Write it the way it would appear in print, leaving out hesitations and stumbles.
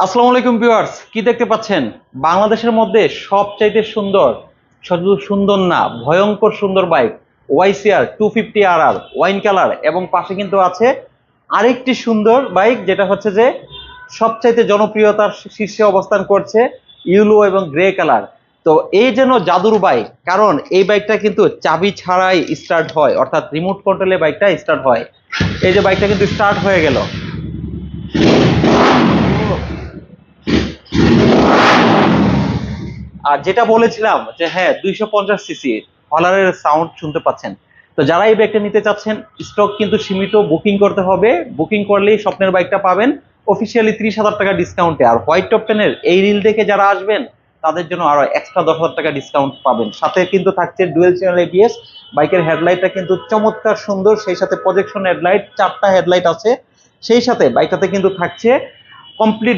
আসসালামু আলাইকুম ভিউয়ার্স, কি দেখতে পাচ্ছেন? বাংলাদেশের মধ্যে সবচাইতে সুন্দর, শুধু সুন্দর না ভয়ঙ্কর সুন্দর bike YCR 250RR wine colour, এবং পাশে কিন্তু আছে আরেকটি সুন্দর বাইক যেটা হচ্ছে যে সবচাইতে জনপ্রিয়তার শীর্ষে অবস্থান করছে, ইউলো এবং গ্রে কালার। তো এই যেন জাদুর বাইক, কারণ এই বাইকটা কিন্তু চাবি ছাড়াই স্টার্ট হয়, অর্থাৎ রিমোট কন্ট্রোলে বাইকটা স্টার্ট হয়। এই যে বাইকটা কিন্তু স্টার্ট হয়ে গেল। আর যেটা বলেছিলাম যে হ্যাঁ, 250 সিসি হলারের সাউন্ড শুনতে পাচ্ছেন। তো যারা এই বাইকটা নিতে চাচ্ছেন, স্টক কিন্তু সীমিত, বুকিং করতে হবে। বুকিং করলেই স্বপ্নের বাইকটা পাবেন অফিসিয়ালি 30,000 টাকা ডিসকাউন্টে। আর হোয়াইট টপ 10-এর এই রিল দেখে যারা আসবেন তাদের জন্য আরো এক্সট্রা 10,000 টাকা ডিসকাউন্ট পাবেন। সাথে কিন্তু থাকছে ডুয়েল চ্যানেল এবিএস। বাইকের হেডলাইটটা কিন্তু চমৎকার সুন্দর, সেই সাথে প্রজেকশন হেডলাইট, 4টা হেডলাইট আছে। সেই সাথে বাইকটাতে কিন্তু থাকছে কমপ্লিট